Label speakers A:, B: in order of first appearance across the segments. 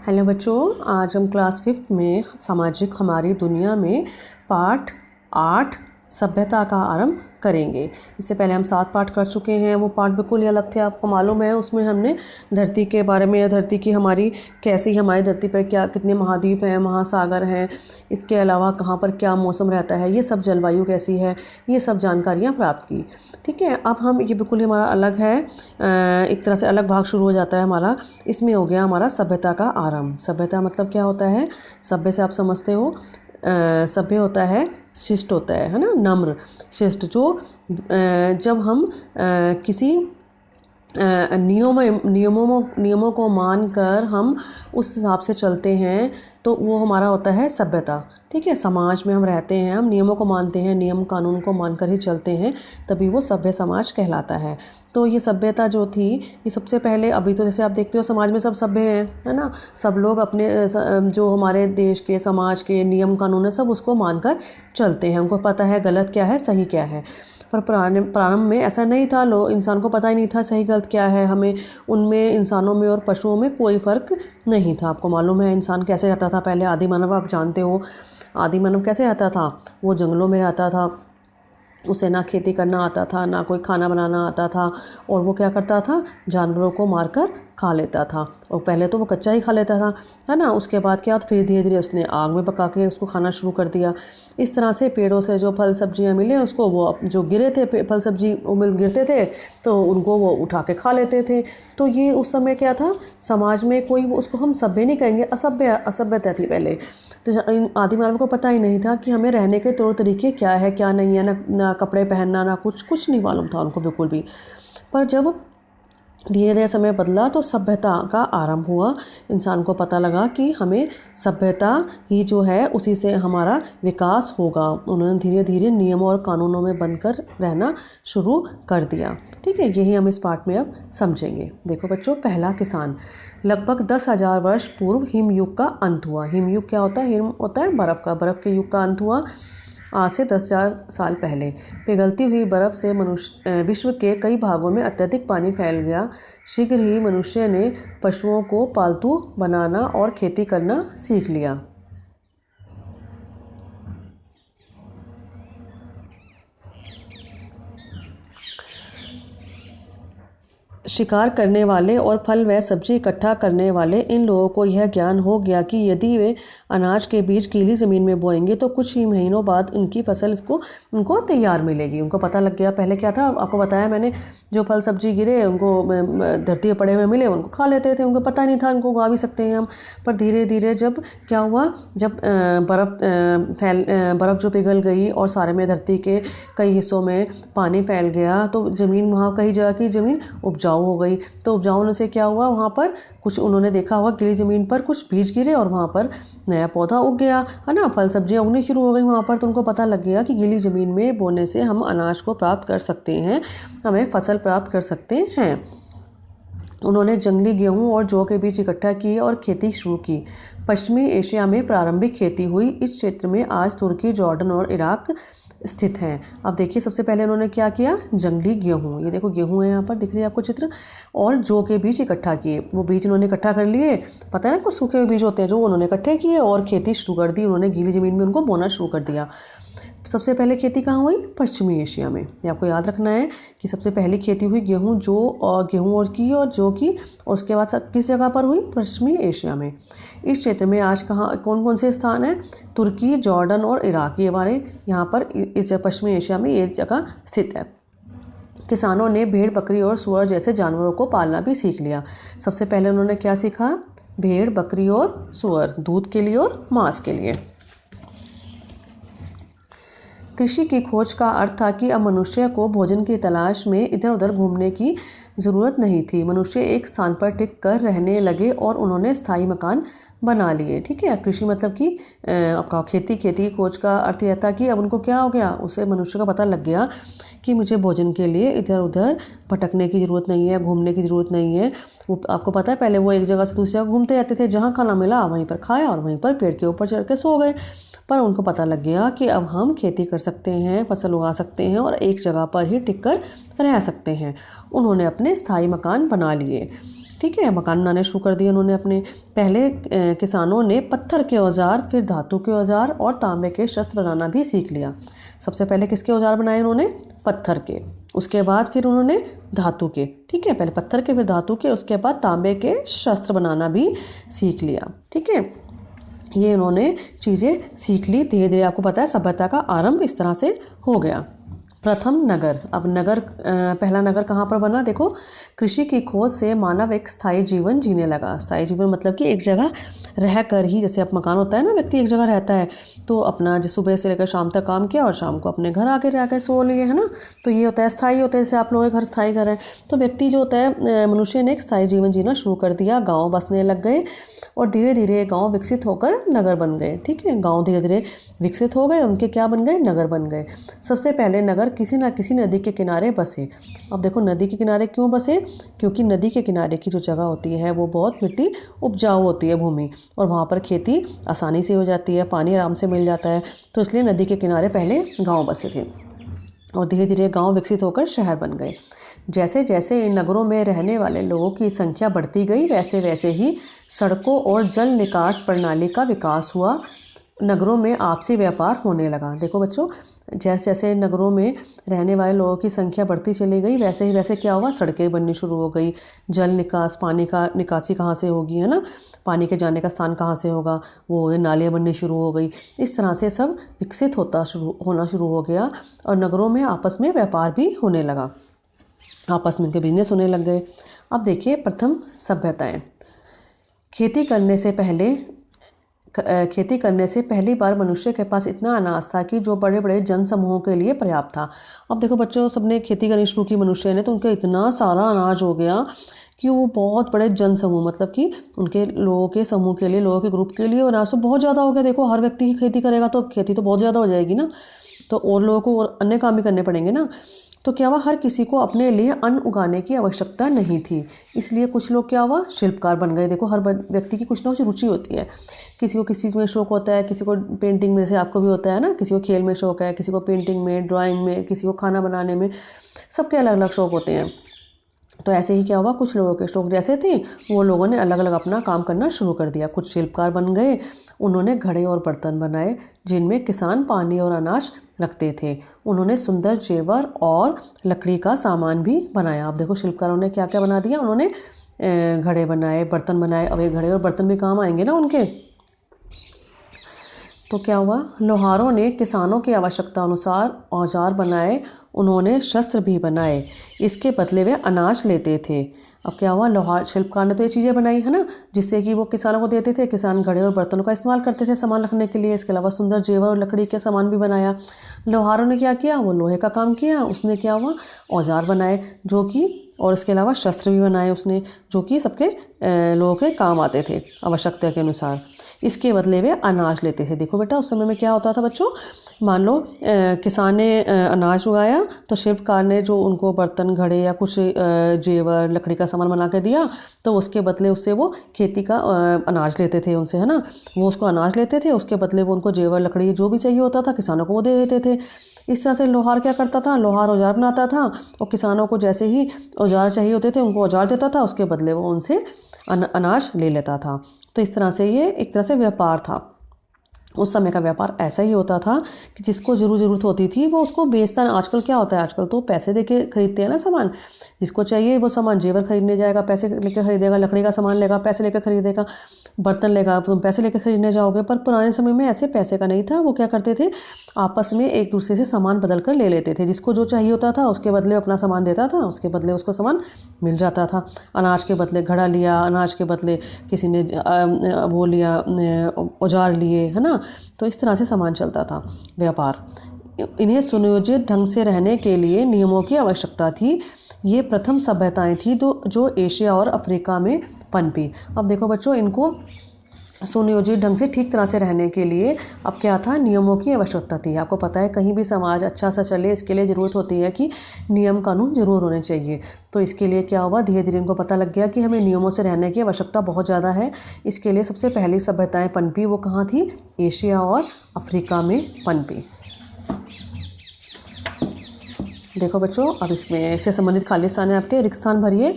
A: Hello बच्चों, आज हम क्लास 5 में सामाजिक हमारी दुनिया में पाठ 8 सभ्यता का आरंभ करेंगे। इससे पहले हम 7 पाठ कर चुके हैं। वो पाठ बिल्कुल ही अलग थे, आपको मालूम है। उसमें हमने धरती के बारे में या धरती की हमारी कैसी हमारी धरती पर क्या कितने महाद्वीप हैं, महासागर हैं, इसके अलावा कहाँ पर क्या मौसम रहता है, ये सब जलवायु कैसी है, ये सब जानकारियाँ प्राप्त की। ठीक है, अब हम ये बिल्कुल ही हमारा अलग है, एक तरह से अलग भाग शुरू हो जाता है हमारा। इसमें हो गया हमारा सभ्यता का आरंभ। सभ्यता मतलब क्या होता है? सभ्य से आप समझते हो, सभ्य होता है शिष्ट होता है ना, नम्र शिष्ट। जो जब हम किसी नियमों को मानकर हम उस हिसाब से चलते हैं तो वो हमारा होता है सभ्यता। ठीक है, समाज में हम रहते हैं, हम नियमों को मानते हैं, नियम कानून को मानकर ही चलते हैं, तभी वो सभ्य समाज कहलाता है। तो ये सभ्यता जो थी, ये सबसे पहले, अभी तो जैसे आप देखते हो समाज में सब सभ्य हैं, है ना। सब लोग अपने जो हमारे देश के समाज के नियम कानून है सब उसको मानकर चलते हैं। उनको पता है गलत क्या है, सही क्या है। पर प्रारंभ में ऐसा नहीं था। इंसान को पता ही नहीं था सही गलत क्या है। हमें उनमें, इंसानों में और पशुओं में कोई फ़र्क नहीं था। आपको मालूम है इंसान कैसे रहता था पहले? आदि मानव आप जानते हो, आदि मानव कैसे रहता था? वो जंगलों में रहता था, उसे ना खेती करना आता था, ना कोई खाना बनाना आता था, और वो क्या करता था? जानवरों को मारकर खा लेता था। और पहले तो वो कच्चा ही खा लेता था, है ना। उसके बाद क्या, फिर धीरे धीरे उसने आग में पका के उसको खाना शुरू कर दिया। इस तरह से पेड़ों से जो फल सब्जियां मिले उसको, वो जो गिरे थे फल सब्जी गिरते थे तो उनको वो उठा के खा लेते थे। तो ये उस समय क्या था, समाज में कोई, उसको हम सभ्य नहीं कहेंगे, असभ्यता थी पहले। तो आदि मानव को पता ही नहीं था कि हमें रहने के तौर तरीके क्या है क्या नहीं है, ना कपड़े पहनना, ना कुछ नहीं मालूम था उनको बिल्कुल भी। पर जब धीरे धीरे समय बदला तो सभ्यता का आरंभ हुआ। इंसान को पता लगा कि हमें सभ्यता ही जो है उसी से हमारा विकास होगा। उन्होंने धीरे धीरे नियमों और कानूनों में बंधकर रहना शुरू कर दिया। ठीक है, यही हम इस पाठ में अब समझेंगे। देखो बच्चों, पहला किसान। लगभग 10,000 वर्ष पूर्व हिमयुग का अंत हुआ। हिमयुग क्या होता है? हिम होता है बर्फ़ के युग का अंत हुआ आज से 10,000 साल पहले। पिघलती हुई बर्फ़ से विश्व के कई भागों में अत्यधिक पानी फैल गया। शीघ्र ही मनुष्य ने पशुओं को पालतू बनाना और खेती करना सीख लिया। शिकार करने वाले और फल व सब्जी इकट्ठा करने वाले इन लोगों को यह ज्ञान हो गया कि यदि वे अनाज के बीज गीली ज़मीन में बोएंगे तो कुछ ही महीनों बाद उनकी फसल उनको तैयार मिलेगी। उनको पता लग गया। पहले क्या था, आपको बताया मैंने, जो फल सब्जी गिरे उनको धरती पर पड़े हुए मिले, उनको खा लेते थे। उनको पता नहीं था उनको उगा भी सकते हैं हम। पर धीरे धीरे जब क्या हुआ, जब बर्फ़ जो पिघल गई और सारे में धरती के कई हिस्सों में पानी फैल गया तो ज़मीन, वहाँ कई जगह की ज़मीन उपजाऊ हो गई। तो उपजाऊ होने से क्या हुआ, वहाँ पर कुछ उन्होंने देखा होगा गीली ज़मीन पर कुछ बीज गिरे और वहाँ पर नया पौधा उग गया, है ना। फल सब्जियाँ उगनी शुरू हो गई वहाँ पर। तो उनको पता लग गया कि गीली ज़मीन में बोने से हम अनाज को प्राप्त कर सकते हैं, हमें फसल प्राप्त कर सकते हैं। उन्होंने जंगली गेहूं और जौ के बीज इकट्ठा किए और खेती शुरू की। पश्चिमी एशिया में प्रारंभिक खेती हुई। इस क्षेत्र में आज तुर्की, जॉर्डन और इराक स्थित हैं। अब देखिए, सबसे पहले उन्होंने क्या किया? जंगली गेहूं, ये देखो गेहूं है यहाँ पर, दिख रही है आपको चित्र, और जौ के बीज इकट्ठा किए। वो बीज उन्होंने इकट्ठा कर लिए, पता है ना, कुछ सूखे हुए बीज होते हैं जो उन्होंने इकट्ठे किए और खेती शुरू कर दी। उन्होंने गीली ज़मीन में उनको बोना शुरू कर दिया। सबसे पहले खेती कहाँ हुई? पश्चिमी एशिया में। ये आपको याद रखना है कि सबसे पहली खेती हुई गेहूं और जौ की, और उसके बाद किस जगह पर हुई? पश्चिमी एशिया में। इस क्षेत्र में आज कौन कौन से स्थान हैं? तुर्की, जॉर्डन और इराक, ये हमारे यहाँ पर इस पश्चिमी एशिया में ये जगह स्थित है। किसानों ने भेड़, बकरी और सूअर जैसे जानवरों को पालना भी सीख लिया। सबसे पहले उन्होंने क्या सीखा? भेड़, बकरी और सूअर, दूध के लिए और मांस के लिए। कृषि की खोज का अर्थ था कि अब मनुष्य को भोजन की तलाश में इधर उधर घूमने की ज़रूरत नहीं थी। मनुष्य एक स्थान पर टिक कर रहने लगे और उन्होंने स्थायी मकान बना लिए। ठीक है, कृषि मतलब कि आपका खेती की खोज का अर्थ यह था कि अब उनको क्या हो गया, उसे मनुष्य का पता लग गया कि मुझे भोजन के लिए इधर उधर भटकने की ज़रूरत नहीं है, घूमने की ज़रूरत नहीं है। वो आपको पता है, पहले वो एक जगह से दूसरी जगह घूमते रहते थे, जहाँ खाना मिला वहीं पर खाया और वहीं पर पेड़ के ऊपर चढ़ के सो गए। पर उनको पता लग गया कि अब हम खेती कर सकते हैं, फसल उगा सकते हैं और एक जगह पर ही टिक कर रह सकते हैं। उन्होंने अपने स्थायी मकान बना लिए। ठीक है, मकान बनाने शुरू कर दिए उन्होंने अपने। पहले किसानों ने पत्थर के औजार, फिर धातु के औजार और तांबे के शस्त्र बनाना भी सीख लिया। सबसे पहले किसके औजार बनाए उन्होंने? पत्थर के। उसके बाद फिर उन्होंने धातु के, ठीक है, पहले पत्थर के फिर धातु के, उसके बाद तांबे के शस्त्र बनाना भी सीख लिया। ठीक है, ये उन्होंने चीज़ें सीख ली। धीरे धीरे आपको पता है सभ्यता का आरंभ इस तरह से हो गया। प्रथम नगर। अब नगर, पहला नगर कहाँ पर बना? देखो, कृषि की खोज से मानव एक स्थायी जीवन जीने लगा। स्थायी जीवन मतलब कि एक जगह रह कर ही, जैसे अब मकान होता है ना, व्यक्ति एक जगह रहता है तो अपना जो सुबह से लेकर शाम तक काम किया और शाम को अपने घर आके रह कर सो लिए, है ना, तो ये होता है स्थायी होता है। जैसे आप लोगों के घर स्थायी घर है, तो व्यक्ति जो होता है, मनुष्य ने एक स्थायी जीवन जीना शुरू कर दिया। गाँव बसने लग गए और धीरे धीरे गांव विकसित होकर नगर बन गए। ठीक है, गांव धीरे धीरे विकसित हो गए, उनके क्या बन गए? नगर बन गए। सबसे पहले नगर किसी न किसी नदी के किनारे बसे। अब देखो, नदी के किनारे क्यों बसे? क्योंकि नदी के किनारे की जो जगह होती है वो बहुत मिट्टी उपजाऊ होती है भूमि, और वहाँ पर खेती आसानी से हो जाती है, पानी आराम से मिल जाता है, तो इसलिए नदी के किनारे पहले गाँव बसे थे और धीरे धीरे गाँव विकसित होकर शहर बन गए। जैसे जैसे इन नगरों में रहने वाले लोगों की संख्या बढ़ती गई, वैसे वैसे ही सड़कों और जल निकास प्रणाली का विकास हुआ। नगरों में आपसी व्यापार होने लगा। देखो बच्चों, जैसे जैसे नगरों में रहने वाले लोगों की संख्या बढ़ती चली गई, वैसे ही वैसे क्या हुआ? सड़कें बननी शुरू हो गई। जल निकास, पानी का निकासी कहाँ से होगी, है ना, पानी के जाने का स्थान कहाँ से होगा? वो नालियाँ बननी शुरू हो गई। इस तरह से सब विकसित होना शुरू हो गया और नगरों में आपस में व्यापार भी होने लगा, आपस में उनके बिजनेस होने लग गए। अब देखिए प्रथम सभ्यताएं। खेती करने से पहली बार मनुष्य के पास इतना अनाज था कि जो बड़े बड़े जनसमूहों के लिए पर्याप्त था। अब देखो बच्चों, सबने खेती करनी शुरू की मनुष्य ने, तो उनका इतना सारा अनाज हो गया कि वो बहुत बड़े जनसमूह, मतलब कि उनके लोगों के समूह के लिए, लोगों के ग्रुप के लिए अनाज तो बहुत ज़्यादा हो गया। देखो, हर व्यक्ति की खेती करेगा तो खेती तो बहुत ज़्यादा हो जाएगी ना, तो और लोगों को और अन्य काम भी करने पड़ेंगे ना। तो क्या हुआ? हर किसी को अपने लिए अन्न उगाने की आवश्यकता नहीं थी, इसलिए कुछ लोग क्या हुआ? शिल्पकार बन गए। देखो, हर व्यक्ति की कुछ ना कुछ रुचि होती है। किसी को किसी चीज़ में शौक होता है, किसी को पेंटिंग में, जैसे आपको भी होता है ना, किसी को खेल में शौक है, किसी को पेंटिंग में, ड्राइंग में, किसी को खाना बनाने में, सबके अलग अलग शौक होते हैं। तो ऐसे ही क्या हुआ? कुछ लोगों के शौक जैसे थे, वो लोगों ने अलग अलग अपना काम करना शुरू कर दिया। कुछ शिल्पकार बन गए, उन्होंने घड़े और बर्तन बनाए जिनमें किसान पानी और अनाज रखते थे। उन्होंने सुंदर जेवर और लकड़ी का सामान भी बनाया। अब देखो, शिल्पकारों ने क्या क्या बना दिया? उन्होंने घड़े बनाए, बर्तन बनाए। अब ये घड़े और बर्तन भी काम आएंगे ना उनके। तो क्या हुआ? लोहारों ने किसानों की आवश्यकता अनुसार औजार बनाए, उन्होंने शस्त्र भी बनाए, इसके बदले वे अनाज लेते थे। अब क्या हुआ? लोहार शिल्पकार ने तो ये चीज़ें बनाई, है ना, जिससे कि वो किसानों को देते थे। किसान घड़े और बर्तनों का इस्तेमाल करते थे सामान रखने के लिए। इसके अलावा सुंदर जेवर और लकड़ी के सामान भी बनाया। लोहारों ने क्या किया? वो लोहे का काम किया। उसने क्या हुआ? औजार बनाए जो कि, और इसके अलावा शस्त्र भी बनाए उसने, जो कि सबके लोगों के काम आते थे आवश्यकता के अनुसार। इसके बदले वे अनाज लेते थे। देखो बेटा, उस समय में क्या होता था बच्चों, मान लो किसान ने अनाज उगाया, तो शिल्पकार ने जो उनको बर्तन, घड़े या कुछ जेवर, लकड़ी का सामान बना के दिया, तो उसके बदले उससे वो खेती का अनाज लेते थे उनसे, है ना। वो उसको अनाज लेते थे, उसके बदले वो उनको जेवर, लकड़ी जो भी चाहिए होता था किसानों को वो दे देते थे। इस तरह से लोहार क्या करता था? लोहार औजार बनाता था और किसानों को जैसे ही औजार चाहिए होते थे उनको औजार देता था, उसके बदले वो उनसे अनाज ले लेता था। तो इस तरह से ये एक तरह से व्यापार था। उस समय का व्यापार ऐसा ही होता था कि जिसको ज़रूरत होती थी वो उसको बेचता। आजकल क्या होता है? आजकल तो पैसे देके खरीदते हैं ना सामान। जिसको चाहिए वो सामान जेवर खरीदने जाएगा, पैसे लेकर खरीदेगा, लकड़ी का सामान लेगा, पैसे लेकर खरीदेगा, बर्तन लेगा, तुम पैसे लेकर खरीदने जाओगे। पर पुराने समय में ऐसे पैसे का नहीं था। वो क्या करते थे? आपस में एक दूसरे से सामान बदल कर ले लेते थे। जिसको जो चाहिए होता था उसके बदले अपना सामान देता था, उसके बदले उसको सामान मिल जाता था। अनाज के बदले घड़ा लिया, अनाज के बदले किसी ने वो लिया, औजार लिए, है ना। तो इस तरह से सामान चलता था व्यापार। इन्हें सुनियोजित ढंग से रहने के लिए नियमों की आवश्यकता थी। ये प्रथम सभ्यताएं थी जो एशिया और अफ्रीका में पनपी। अब देखो बच्चों, इनको सुनियोजित ढंग से ठीक तरह से रहने के लिए अब क्या था? नियमों की आवश्यकता थी। आपको पता है कहीं भी समाज अच्छा सा चले, इसके लिए ज़रूरत होती है कि नियम कानून जरूर होने चाहिए। तो इसके लिए क्या हुआ? धीरे धीरे इनको पता लग गया कि हमें नियमों से रहने की आवश्यकता बहुत ज़्यादा है। इसके लिए सबसे पहली सभ्यताएं पनपी, वो कहाँ थी? एशिया और अफ्रीका में पनपी। देखो बच्चों, अब इसमें इससे संबंधित खाली स्थान है आपके, रिक्त स्थान भरिए।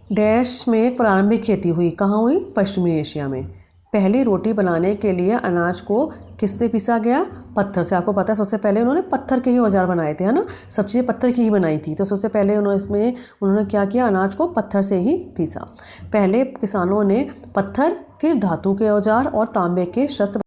A: डैश में एक प्रारंभिक खेती हुई। कहाँ हुई? पश्चिमी एशिया में। पहली रोटी बनाने के लिए अनाज को किससे पीसा गया? पत्थर से। आपको पता है सबसे पहले उन्होंने पत्थर के ही औजार बनाए थे, है ना। सब चीज़ें पत्थर की ही बनाई थी। तो सबसे पहले उन्होंने क्या किया? अनाज को पत्थर से ही पीसा। पहले किसानों ने पत्थर, फिर धातु के औजार और तांबे के शस्त्र